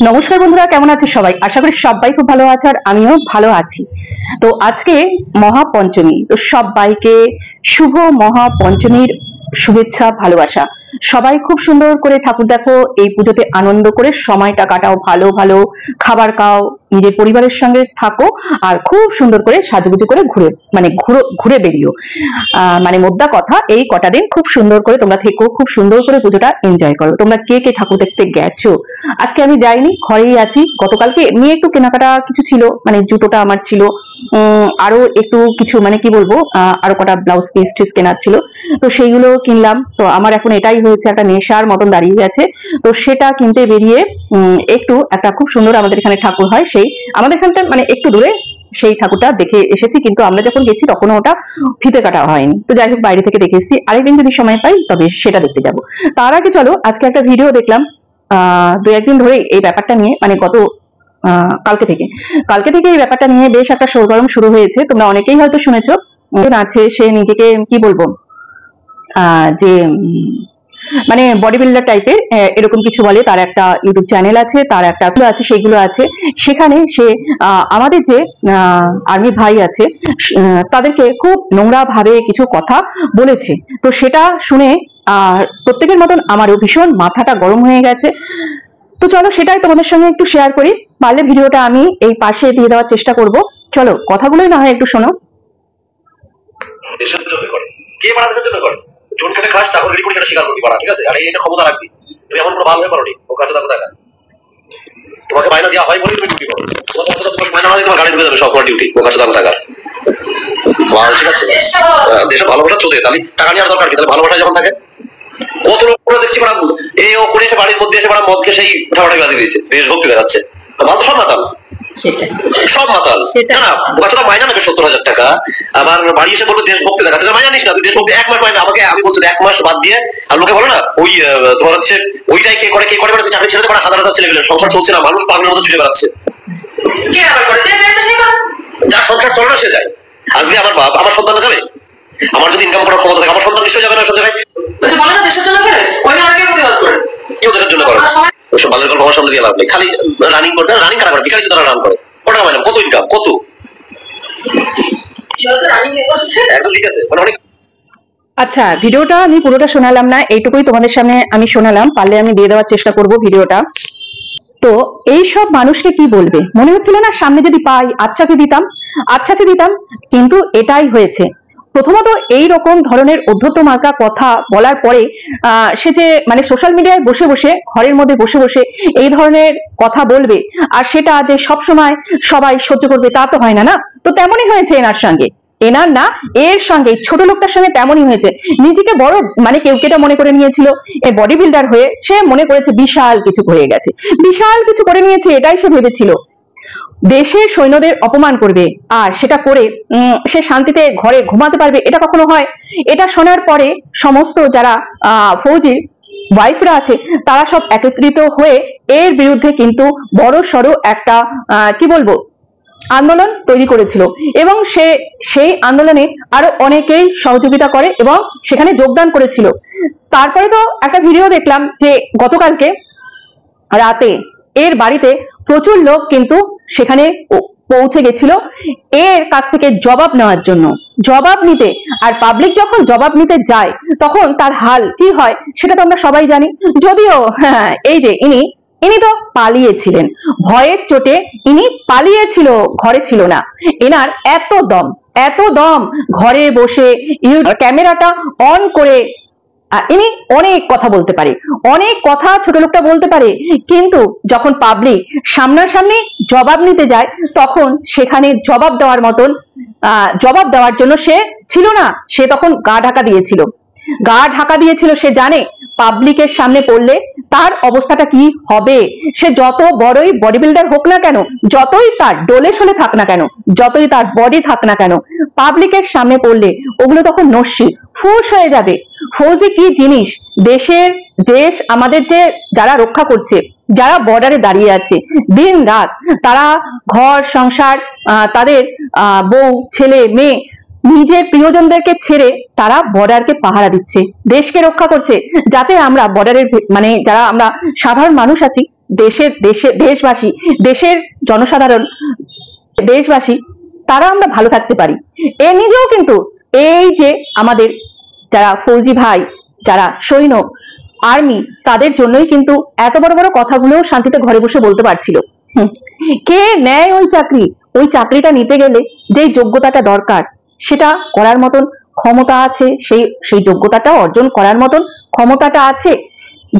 নমস্কার বন্ধুরা, কেমন আছে সবাই? আশা করি সবাই খুব ভালো আছে আর আমিও ভালো আছি। তো আজকে মহাপঞ্চমী, তো সবাইকে শুভ মহাপঞ্চমীর শুভেচ্ছা, ভালোবাসা। সবাই খুব সুন্দর করে ঠাকুর দেখো, এই পুজোতে আনন্দ করে সময়টা কাটাও, ভালো ভালো খাবার খাও, নিজের পরিবারের সঙ্গে থাকো আর খুব সুন্দর করে সাজুগুজু করে ঘুরে বেরিও। মানে মোদ্দা কথা, এই কটা দিন খুব সুন্দর করে তোমরা থেকো, খুব সুন্দর করে পুজোটা এনজয় করো। তোমরা কে কে ঠাকুর দেখতে গেছো? আজকে আমি যাইনি, ঘরেই আছি। গতকালকে এমনি একটু কেনাকাটা কিছু ছিল, মানে জুতোটা আমার ছিল, আরো একটু কিছু মানে কি বলবো, আরো কটা ব্লাউজ পিস টিস কেনার ছিল, তো সেইগুলো কিনলাম। তো আমার এখন এটাই হয়েছে, একটা নেশার মতন দাঁড়িয়ে গেছে। তো সেটা কিনতে বেরিয়ে একটু একটা খুব সুন্দর আমাদের এখানে ঠাকুর হয়, সেই আমাদের এখানটা মানে একটু দূরে, সেই ঠাকুরটা দেখে এসেছি। কিন্তু আমরা যখন গেছি তখন ওটা ফিতে কাটা হয়নি। তো যাই হোক, বাইরে থেকে দেখে এসেছি। আরেকদিন যদি সময় পাই তবে সেটা দেখতে যাব। তার আগে চলো, আজকে একটা ভিডিও দেখলাম দু একদিন ধরে এই ব্যাপারটা নিয়ে, মানে গত কালকে থেকে এই ব্যাপারটা নিয়ে বেশ একটা সরগরম শুরু হয়েছে। তোমরা অনেকেই হয়তো শুনেছো। আছে, সে নিজেকে কি বলবো, যে মানে বডি বিল্ডার টাইপের এরকম কিছু বলে। তার একটা ইউটিউব চ্যানেল আছে, তার একটা আছে, সেইগুলো আছে। সেখানে সে আমাদের যে আর্মি ভাই আছে তাদেরকে খুব নোংরা ভাবে কিছু কথা বলেছে। তো সেটা শুনে প্রত্যেকের মতন আমারও ভীষণ মাথাটা গরম হয়ে গেছে। তো চলো সেটাই তোমাদের সঙ্গে একটু শেয়ার করি। পারলে ভিডিওটা আমি এই পাশে দিয়ে দেওয়ার চেষ্টা করব। চলো কথাগুলোই না হয় একটু শোনো। কে বাড়ানোর জন্য করে জোর কেটে খাস, চাকর রেডি করে সেটা স্বীকার করবি, ঠিক আছে? আর এটা ক্ষমতা রাখবি, তুমি এমন কোনো ভালো হয়ে পারো নি। ও কাছে থাকো দেখা, তোমাকে মাইনা দেওয়া হয় বলে তুমি ডিউটি করো। তোমার মাইনা না দিয়ে তোমার গাড়ি ঢুকে যাবে সব তোমার ডিউটি। ও কাছে থাকো থাকার ঠিক আছে। দেশে ভালোবাসা চলে, তাহলে টাকা নেওয়ার দরকার কি? তাহলে ভালোবাসা যখন থাকে, কত লোক করে দেখছি পাড়া এই ও করে এসে বাড়ির মধ্যে এসে পাড়া মদকে সেই উঠাপাঠাই বাজিয়ে দিয়েছে, দেশভক্তি দেখাচ্ছে। ভালো তো সব মাতাল, সব মাতাল। না বোকাটা মাইনা নাকি 70,000 টাকা, আবার বাড়ি এসে বলবে দেশভক্তি দেখাচ্ছে। মাইনা নিস না, তুই দেশভক্তি 1 মাস মাইনা আমাকে, আমি বলছি 1 মাস বাদ দিয়ে। আর লোকে বলো না ওই তোমার হচ্ছে ওইটাই কে করে মানে চাকরি ছেড়ে দেবে, হাজার হাজার ছেলে পেলে সংসার চলছে না, মানুষ পাগলের মতো ছুটে বেড়াচ্ছে। যার সংসার চলে না সে যায়। আজকে আমার বাপ আমার সন্তান যাবে, আমার যদি ইনকাম করার ক্ষমতা থাকে আমার সন্তান নিশ্চয় যাবে না সব জায়গায়। দেশের জন্য করে কেউ দেশের জন্য করে ওইসব ভালো গল্প আমার সামনে দিয়ে লাভ নেই। খালি রানিং করবে, রানিং কারা করে? ভিখারি যারা রান করে, ওটা মানে কত ইনকাম, কত একদম ঠিক আছে মানে অনেক। আচ্ছা, ভিডিওটা আমি পুরোটা শোনালাম না, এইটুকুই তোমাদের সামনে আমি শোনালাম। পারলে আমি দিয়ে দেওয়ার চেষ্টা করব ভিডিওটা। তো এই সব মানুষকে কি বলবে মনে হচ্ছিল না, সামনে যদি পাই আচ্ছাতে দিতাম। কিন্তু এটাই হয়েছে। প্রথমত এই রকম ধরনের অধ্যত্ত মার্কা কথা বলার পরে সে যে মানে সোশ্যাল মিডিয়ায় বসে বসে, ঘরের মধ্যে বসে বসে এই ধরনের কথা বলবে, আর সেটা যে সব সময় সবাই সহ্য করবে তা তো হয় না। না, তো তেমনই হয়েছে এনার সঙ্গে, এনার না এর সঙ্গে, ছোট লোকটার সঙ্গে তেমনই হয়েছে। নিজেকে বড় মানে কেউ কেটা মনে করে নিয়েছিল, এই বডি বিল্ডার হয়ে সে মনে করেছে বিশাল কিছু হয়ে গেছে, বিশাল কিছু করে নিয়েছে, এটাই সে ভেবেছিল। দেশের সৈন্যদের অপমান করবে আর সেটা করে সে শান্তিতে ঘরে ঘুমাতে পারবে, এটা কখনো হয়? এটা শোনার পরে সমস্ত যারা ফৌজির ওয়াইফরা আছে তারা সব একত্রিত হয়ে এর বিরুদ্ধে কিন্তু বড় সড়ো একটা কি বলবো আন্দোলন তৈরি করেছিল, এবং সেই আন্দোলনে আরো অনেকেই সহযোগিতা করে এবং সেখানে যোগদান করেছিল। তারপরে তো একটা ভিডিও দেখলাম যে গতকালকে রাতে এর বাড়িতে প্রচুর লোক কিন্তু সেখানে পৌঁছে গেছিল এর কাছ থেকে জবাব নেওয়ার জন্য, জবাব নিতে। আর পাবলিক যখন জবাব নিতে যায় তখন তার হাল কি হয় সেটা তো আমরা সবাই জানি। যদিও হ্যাঁ, এই যে ইনি তো পালিয়েছিলেন, ভয়ের চোটে ইনি পালিয়েছিল, ঘরে ছিল না। এনার এত দম ঘরে বসে ক্যামেরাটা অন করে ইনি অনেক কথা বলতে পারে, অনেক কথা ছোট লোকটা বলতে পারে। কিন্তু যখন পাবলিক সামনাসামনি জবাব নিতে যায় তখন সেখানে জবাব দেওয়ার জন্য সে ছিল না। সে তখন গা ঢাকা দিয়েছিল। সে জানে পাবলিকের সামনে পড়লে তার অবস্থাটা কি হবে। সে যত বড়ই বডি বিল্ডার হোক না কেন, যতই তার ডোলে শোলে থাক না কেন, যতই তার বডি থাক না কেন, পাবলিকের সামনে পড়লে ওগুলো তখন নস্যি ফুস হয়ে যাবে। ফৌজি কি জিনিস, দেশ আমাদের যে যারা রক্ষা করছে, যারা বর্ডারে দাঁড়িয়ে আছে দিন রাত, তারা ঘর সংসার, তাদের বউ ছেলে মেয়ে, নিজের প্রিয়জনদেরকে ছেড়ে তারা বর্ডারকে পাহারা দিচ্ছে, দেশকে রক্ষা করছে, যাতে আমরা বর্ডারের মানে যারা আমরা সাধারণ মানুষ আছি দেশবাসী, দেশের জনসাধারণ, দেশবাসী, তারা আমরা ভালো থাকতে পারি। এ নিজেও কিন্তু এই যে আমাদের যারা ফৌজি ভাই, যারা সৈন্য, আর্মি, তাদের জন্যই কিন্তু এত বড় বড় কথাগুলো শান্তিতে ঘরে বসে বলতে পারছিল। কে নেয় ওই চাকরি? ওই চাকরিটা নিতে গেলে যেই যোগ্যতাটা দরকার সেটা করার মতন ক্ষমতা আছে, সেই যোগ্যতাটা অর্জন করার মতন ক্ষমতাটা আছে।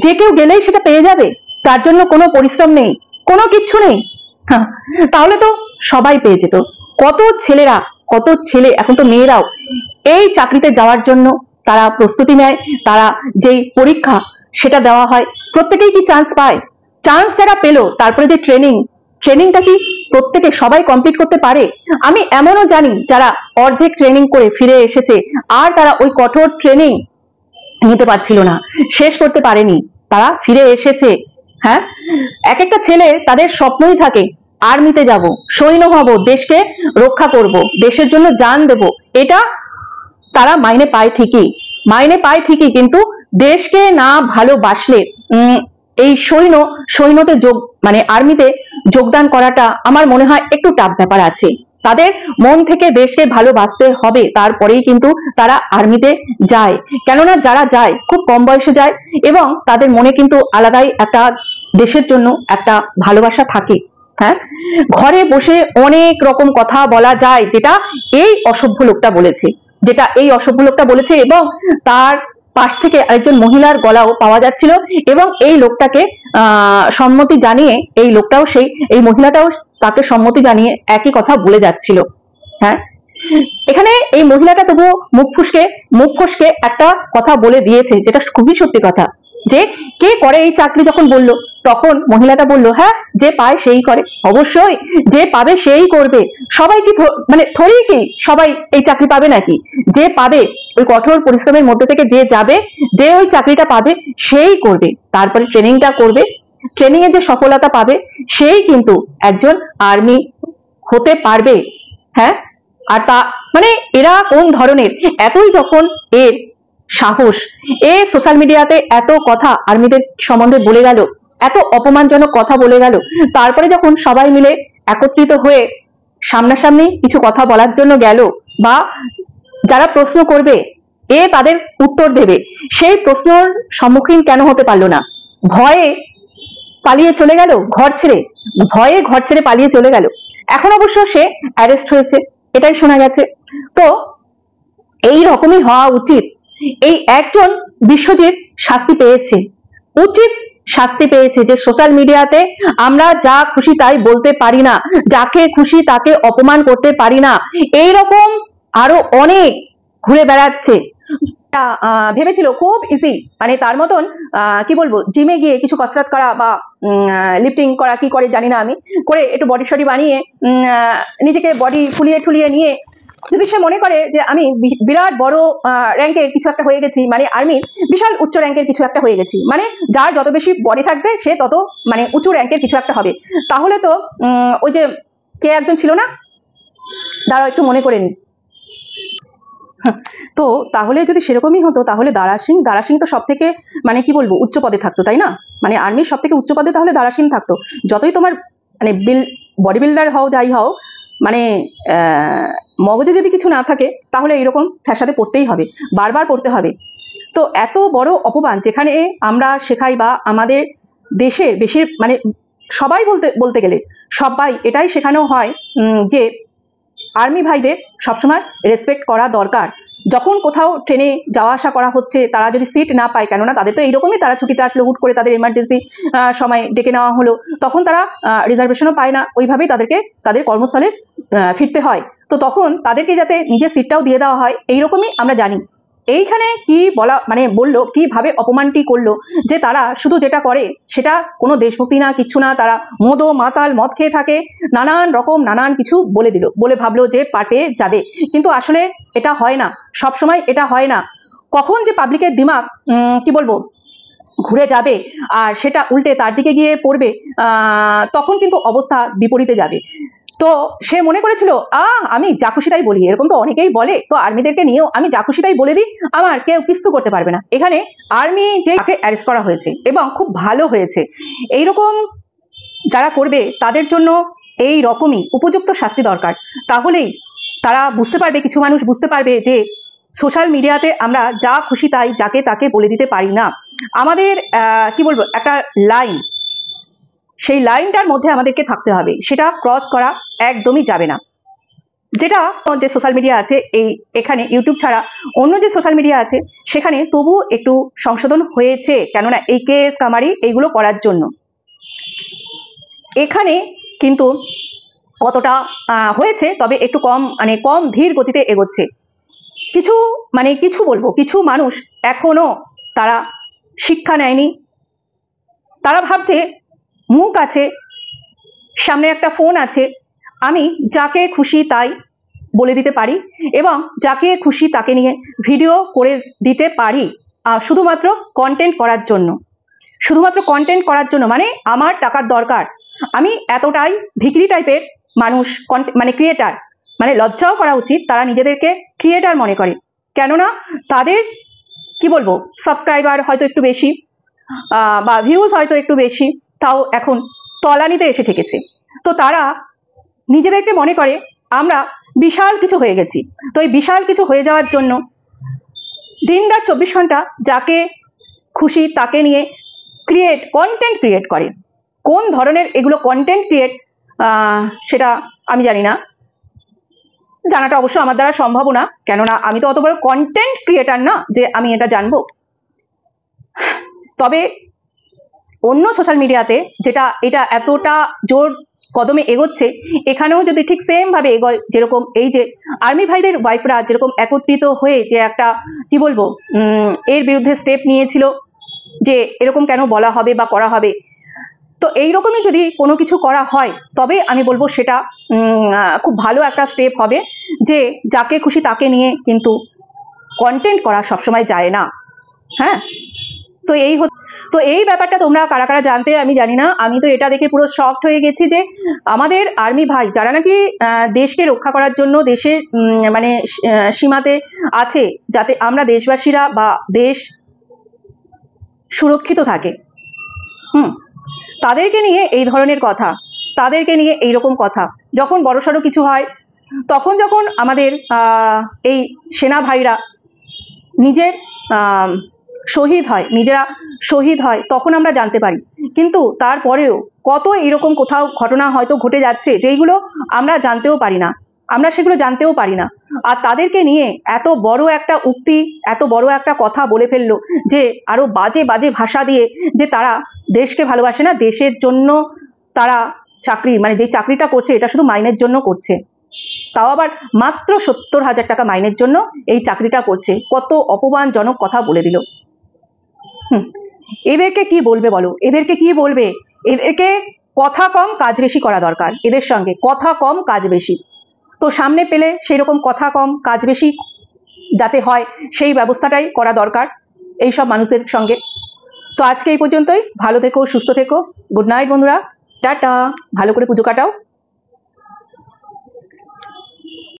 যে কেউ গেলেই সেটা পেয়ে যাবে, তার জন্য কোনো পরিশ্রম নেই, কোনো কিচ্ছু নেই। তাহলে তো সবাই পেয়ে যেত। কত ছেলেরা, কত ছেলে, এখন তো মেয়েরাও এই চাকরিতে যাওয়ার জন্য তারা প্রস্তুতি নেয়, তারা যেই পরীক্ষা সেটা দেওয়া হয়, প্রত্যেকেই কি চান্স পায়? চান্স যারা পেলো, তারপরে যে ট্রেনিংটা কি প্রত্যেকে সবাই কমপ্লিট করতে পারে? আমি এমনও জানি যারা অর্ধেক ট্রেনিং করে ফিরে এসেছে, আর তারা ওই কঠোর ট্রেনিং নিতে পারছিল না, শেষ করতে পারেনি, তারা ফিরে এসেছে। হ্যাঁ, এক একটা ছেলে তাদের স্বপ্নই থাকে আর্মিতে যাব, সৈন্য হব, দেশকে রক্ষা করব, দেশের জন্য জান দেব। এটা তারা মাইনে পায় ঠিকই, কিন্তু দেশকে না ভালোবাসলে এই সৈন্যতে মানে আর্মিতে যোগদান করাটা আমার মনে হয় একটু টাফ ব্যাপার আছে। তাদের মন থেকে দেশকে ভালোবাসতে হবে, তারপরেই কিন্তু তারা আর্মিতে যায়। কেননা যারা যায় খুব কম বয়সে যায়, এবং তাদের মনে কিন্তু আলাদাই একটা দেশের জন্য একটা ভালোবাসা থাকে। হ্যাঁ, ঘরে বসে অনেক রকম কথা বলা যায়, যেটা এই অসভ্য লোকটা বলেছে, এবং তার পাশ থেকে আরেকজন মহিলার গলাও পাওয়া যাচ্ছিল, এবং এই লোকটাকে সম্মতি জানিয়ে এই মহিলাটাও তাকে সম্মতি জানিয়ে একই কথা বলে যাচ্ছিল। হ্যাঁ, এখানে এই মহিলাটা তবুও মুখ ফসকে একটা কথা বলে দিয়েছে, যেটা খুবই সত্যি কথা, যে কে করে এই চাকরি। যখন বললো, তখন মহিলাটা বলল, হ্যাঁ, যে পায় সেই করে, অবশ্যই যে পাবে সেই করবে। সবাই কি মানে থোড়ি কি সবাই এই চাকরি পাবে নাকি? যে পাবে, ওই কঠোর পরিশ্রমের মধ্যে থেকে যে যাবে, যে ওই চাকরিটা পাবে সেই করবে, তারপরে ট্রেনিংটা করবে, ট্রেনিং এ যে সফলতা পাবে সেই কিন্তু একজন আর্মি হতে পারবে। হ্যাঁ, আর তা মানে এরা কোন ধরনের, এতই যখন এর সাহস, এ সোশ্যাল মিডিয়াতে এত কথা আর্মিদের সম্বন্ধে বলে গেল, এত অপমানজনক কথা বলে গেল, তারপরে যখন সবাই মিলে একত্রিত হয়ে সামনাসামনি কিছু কথা বলার জন্য গেল, বা যারা প্রশ্ন করবে এ তাদের উত্তর দেবে, সেই প্রশ্নের সম্মুখীন কেন হতে পারলো না? ভয়ে পালিয়ে চলে গেল, ঘর ছেড়ে পালিয়ে চলে গেল। এখন অবশ্য সে অ্যারেস্ট হয়েছে, এটাই শোনা গেছে। তো এই রকমই হওয়া উচিত। এই একজন বিশ্বজিৎ উচিত শাস্তি পেয়েছে, যে সোশ্যাল মিডিয়াতে আমরা যা খুশি তাই বলতে পারি না, যাকে খুশি তাকে অপমান করতে পারি না, এইরকম আরো অনেক ঘুরে বেড়াচ্ছে। ভেবেছিল খুব ইজি, মানে তার মতন কি বলবো, জিমে গিয়ে কিছু কসরত করা বা লিফটিং করা, কি করে জানি না আমি, করে একটু বডি শডি বানিয়ে নিজেকে বডি ফুলিয়ে নিয়ে যদি সে মনে করে যে আমি বিরাট বড় র্যাঙ্কের কিছু একটা হয়ে গেছি, মানে আর্মির বিশাল উচ্চ র্যাঙ্কের কিছু একটা হয়ে গেছি, মানে যার যত বেশি বডি থাকবে সে তত মানে উঁচু র্যাঙ্কের কিছু একটা হবে, তাহলে তো ওই যে কে একজন ছিল না, দাঁড়াও একটু মনে করে নি, তো তাহলে যদি সেরকমই হতো, তাহলে দারা সিং তো সব থেকে মানে কি বলবো উচ্চ পদে থাকতো, তাই না? মানে আর্মির সব থেকে উচ্চ পদে তাহলে দারা সিং থাকতো। যতই তোমার মানে বডি বিল্ডার হও, যাই হও, মানে মগজে যদি কিছু না থাকে, তাহলে এইরকম ফ্যাসাদে পড়তেই হবে, বারবার পড়তে হবে। তো এত বড় অপমান, যেখানে আমরা শেখাই বা আমাদের দেশের বেশি মানে সবাই বলতে গেলে সবাই এটাই শেখানো হয় যে আর্মি ভাইদের সবসময় রেসপেক্ট করা দরকার। যখন কোথাও ট্রেনে যাওয়া আসা করা হচ্ছে, তারা যদি সিট না পায়, কেননা তাদের তো এইরকমই, তারা ছুটিতে আসলো, হুট করে তাদের এমার্জেন্সি সময় ডেকে নেওয়া হলো, তখন তারা রিজার্ভেশনও পায় না, ওইভাবেই তাদেরকে তাদের কর্মস্থলে ফিরতে হয়। তো তখন তাদেরকে যাতে নিজের সিটটাও দিয়ে দেওয়া হয়, এইরকমই আমরা জানি। এইখানে কি বলা মানে বললো, কিভাবে অপমানটি করলো, যে তারা শুধু যেটা করে সেটা কোনো দেশভক্তি না, কিচ্ছু না, তারা মদ খেয়ে থাকে, নানান কিছু বলে দিল, বলে ভাবলো যে পাটে যাবে, কিন্তু আসলে এটা হয় না, সব সময় এটা হয় না। কখন যে পাবলিকের দিমাগ কি বলবো ঘুরে যাবে আর সেটা উল্টে তার দিকে গিয়ে পড়বে, তখন কিন্তু অবস্থা বিপরীতে যাবে। তো সে মনে করেছিল আমি যা খুশি তাই বলি, এরকম তো অনেকেই বলে, তো আর্মিদেরকে নিয়েও আমি যা খুশি তাই বলে দিই, আমার কেউ কিছু করতে পারবে না। এখানে আর্মি যে তাকে অ্যারেস্ট করা হয়েছে এবং খুব ভালো হয়েছে, এইরকম যারা করবে তাদের জন্য এই রকমই উপযুক্ত শাস্তি দরকার। তাহলেই তারা বুঝতে পারবে, কিছু মানুষ বুঝতে পারবে যে সোশ্যাল মিডিয়াতে আমরা যা খুশি তাই যাকে তাকে বলে দিতে পারি না। আমাদের কি বলবো, একটা লাইন, সেই লাইনটার মধ্যে আমাদেরকে থাকতে হবে, সেটা ক্রস করা একদমই যাবে না। যেটা যে সোশ্যাল মিডিয়া আছে, এখানে ইউটিউব ছাড়া অন্য যে সোশ্যাল মিডিয়া আছে সেখানে তবু একটু সংশোধন হয়েছে, কেননা এই কেস কামারি এইগুলো করার জন্য। এখানে কিন্তু কতটা হয়েছে, তবে একটু কম ধীর গতিতে এগোচ্ছে। কিছু বলবো, কিছু মানুষ এখনো তারা শিক্ষা নেয়নি। তারা ভাবছে মুখ আছে, সামনে একটা ফোন আছে, আমি যাকে খুশি তাই বলে দিতে পারি এবং যাকে খুশি তাকে নিয়ে ভিডিও করে দিতে পারি, শুধুমাত্র কন্টেন্ট করার জন্য। শুধুমাত্র কন্টেন্ট করার জন্য, মানে আমার টাকার দরকার। আমি এতটাই ভিকিরি টাইপের মানুষ, মানে ক্রিয়েটার, মানে লজ্জাও করা উচিত, তারা নিজেদেরকে ক্রিয়েটার মনে করে। কেননা তাদের কি বলবো, সাবস্ক্রাইবার হয়তো একটু বেশি বা ভিউজ হয়তো একটু বেশি, তাও এখন তলানিতে এসে ঠেকেছে। তো তারা নিজেদেরকে মনে করে আমরা বিশাল কিছু হয়ে গেছি। তো এই বিশাল কিছু হয়ে যাওয়ার জন্য দিনরাত 24 ঘন্টা যাকে খুশি তাকে নিয়ে কন্টেন্ট ক্রিয়েট করে। কোন ধরনের এগুলো কন্টেন্ট ক্রিয়েট সেটা আমি জানি না, জানাটা অবশ্য আমার দ্বারা সম্ভব না, কেননা আমি তো অত বড় কন্টেন্ট ক্রিয়েটার না যে আমি এটা জানবো। তবে অন্য সোশ্যাল মিডিয়াতে এটা এতটা জোর কদমে এগোচ্ছে, এখানেও যদি ঠিক সেম ভাবে এগোয়, যেরকম এই যে আর্মি ভাইদের ওয়াইফরা যেরকম একত্রিত হয়ে যে একটা কি বলবো এর বিরুদ্ধে স্টেপ নিয়েছিল যে এরকম কেন বলা হবে বা করা হবে, তো এইরকমই যদি কোনো কিছু করা হয় তবে আমি বলবো সেটা খুব ভালো একটা স্টেপ হবে, যে যাকে খুশি তাকে নিয়ে কিন্তু কন্টেন্ট করা সবসময় যায় না। হ্যাঁ, তো এই ব্যাপারটা তোমরা কারা কারা জানতে আমি জানি না। আমি তো এটা দেখে পুরো শকড হয়ে গেছি যে আমাদের আর্মি ভাই যারা নাকি দেশকে রক্ষা করার জন্য দেশের মানে সীমাতে আছে, যাতে আমরা দেশবাসীরা বা দেশ সুরক্ষিত থাকে, তাদেরকে নিয়ে এই ধরনের কথা, তাদেরকে নিয়ে এইরকম কথা, যখন বড়সড় কিছু হয়, তখন যখন আমাদের এই সেনা ভাইরা নিজেরা শহীদ হয় তখন আমরা জানতে পারি। কিন্তু তারপরেও কত এরকম কোথাও ঘটনা হয়তো ঘটে যাচ্ছে যেইগুলো আমরা জানতেও পারি না, আমরা সেগুলো জানতেও পারি না। আর তাদেরকে নিয়ে এত বড় একটা উক্তি, এত বড় একটা কথা বলে ফেললো, যে আরো বাজে বাজে ভাষা দিয়ে, যে তারা দেশকে ভালোবাসে না, দেশের জন্য তারা চাকরি, মানে যে চাকরিটা করছে এটা শুধু মাইনের জন্য করছে, তাও আবার মাত্র 70,000 টাকা মাইনের জন্য এই চাকরিটা করছে। কত অপমানজনক কথা বলে দিল। এদেরকে কি বলবে বলো, এদেরকে কি বলবে? এদেরকে কথা কম কাজ বেশি করা দরকার, এদের সঙ্গে কথা কম কাজ বেশি। তো সামনে পেলে সেই রকম কথা কম কাজ বেশি যাতে হয় সেই ব্যবস্থাটাই করা দরকার এই সব মানুষদের সঙ্গে। তো আজকে এই পর্যন্তই, ভালো থেকো, সুস্থ থেকো, গুড নাইট বন্ধুরা, টাটা, ভালো করে পুজো কাটাও।